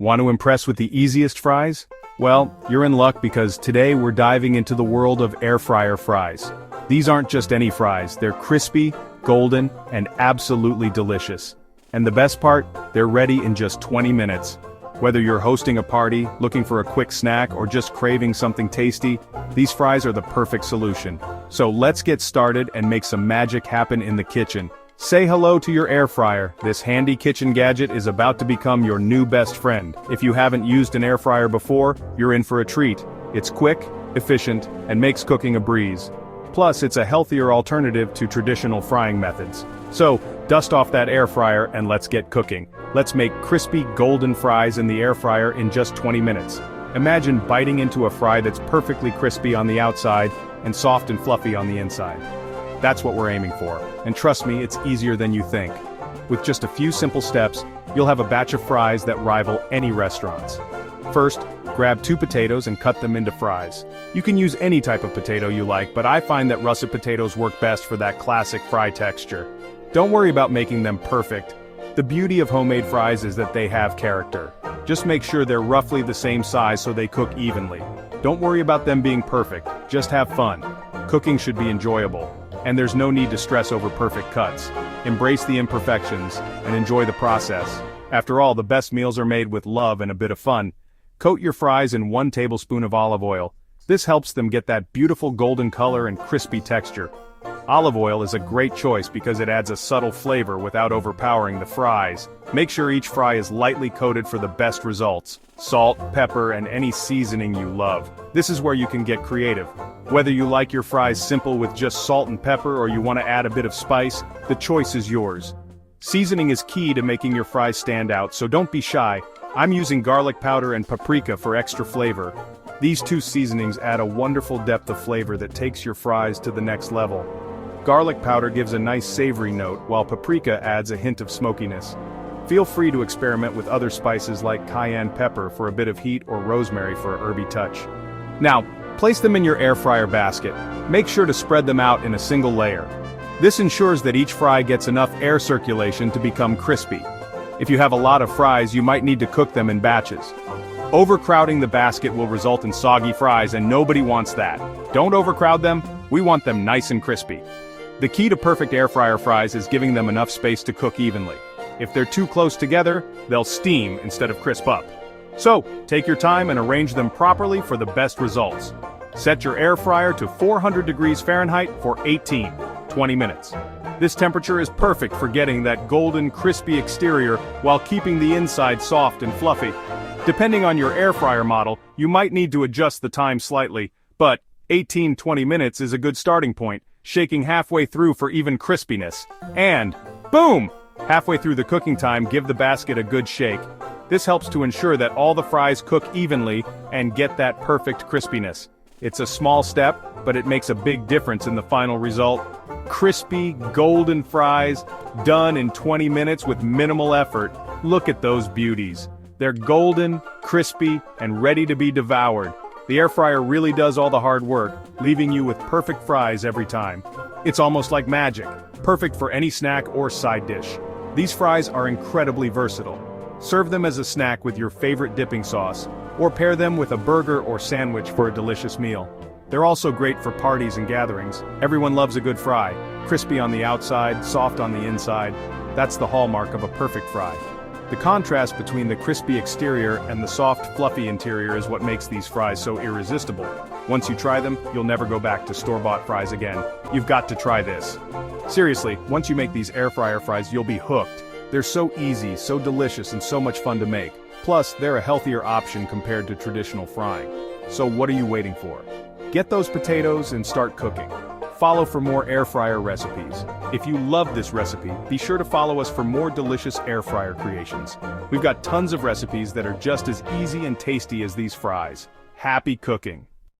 Want to impress with the easiest fries? Well, you're in luck because today we're diving into the world of air fryer fries. These aren't just any fries, they're crispy, golden, and absolutely delicious. And the best part, they're ready in just 20 minutes. Whether you're hosting a party, looking for a quick snack, or just craving something tasty, these fries are the perfect solution. So let's get started and make some magic happen in the kitchen. Say hello to your air fryer. This handy kitchen gadget is about to become your new best friend. If you haven't used an air fryer before, you're in for a treat. It's quick, efficient, and makes cooking a breeze. Plus, it's a healthier alternative to traditional frying methods. So, dust off that air fryer and let's get cooking. Let's make crispy golden fries in the air fryer in just 20 minutes. Imagine biting into a fry that's perfectly crispy on the outside and soft and fluffy on the inside. That's what we're aiming for, and trust me, it's easier than you think. With just a few simple steps, you'll have a batch of fries that rival any restaurant's. First, grab 2 potatoes and cut them into fries. You can use any type of potato you like, but I find that russet potatoes work best for that classic fry texture. Don't worry about making them perfect. The beauty of homemade fries is that they have character. Just make sure they're roughly the same size so they cook evenly. Don't worry about them being perfect, just have fun. Cooking should be enjoyable. And there's no need to stress over perfect cuts. Embrace the imperfections, and enjoy the process. After all, the best meals are made with love and a bit of fun. Coat your fries in 1 tablespoon of olive oil. This helps them get that beautiful golden color and crispy texture. Olive oil is a great choice because it adds a subtle flavor without overpowering the fries. Make sure each fry is lightly coated for the best results. Salt, pepper, and any seasoning you love. This is where you can get creative. Whether you like your fries simple with just salt and pepper or you want to add a bit of spice, the choice is yours. Seasoning is key to making your fries stand out, so don't be shy. I'm using garlic powder and paprika for extra flavor. These 2 seasonings add a wonderful depth of flavor that takes your fries to the next level. Garlic powder gives a nice savory note, while paprika adds a hint of smokiness. Feel free to experiment with other spices like cayenne pepper for a bit of heat or rosemary for a herby touch. Now, place them in your air fryer basket. Make sure to spread them out in a single layer. This ensures that each fry gets enough air circulation to become crispy. If you have a lot of fries, you might need to cook them in batches. Overcrowding the basket will result in soggy fries, and nobody wants that. Don't overcrowd them, we want them nice and crispy. The key to perfect air fryer fries is giving them enough space to cook evenly. If they're too close together, they'll steam instead of crisp up. So, take your time and arrange them properly for the best results. Set your air fryer to 400 degrees Fahrenheit for 20 minutes. This temperature is perfect for getting that golden, crispy exterior while keeping the inside soft and fluffy. Depending on your air fryer model, you might need to adjust the time slightly, but 20 minutes is a good starting point, shaking halfway through for even crispiness. And, boom! Halfway through the cooking time, give the basket a good shake. This helps to ensure that all the fries cook evenly and get that perfect crispiness. It's a small step, but it makes a big difference in the final result. Crispy, golden fries, done in 20 minutes with minimal effort. Look at those beauties. They're golden, crispy, and ready to be devoured. The air fryer really does all the hard work, leaving you with perfect fries every time. It's almost like magic, perfect for any snack or side dish. These fries are incredibly versatile. Serve them as a snack with your favorite dipping sauce, or pair them with a burger or sandwich for a delicious meal. They're also great for parties and gatherings. Everyone loves a good fry, crispy on the outside, soft on the inside. That's the hallmark of a perfect fry. The contrast between the crispy exterior and the soft, fluffy interior is what makes these fries so irresistible. Once you try them, you'll never go back to store-bought fries again. You've got to try this. Seriously, once you make these air fryer fries, you'll be hooked. They're so easy, so delicious, and so much fun to make. Plus, they're a healthier option compared to traditional frying. So what are you waiting for? Get those potatoes and start cooking. Follow for more air fryer recipes. If you love this recipe, be sure to follow us for more delicious air fryer creations. We've got tons of recipes that are just as easy and tasty as these fries. Happy cooking!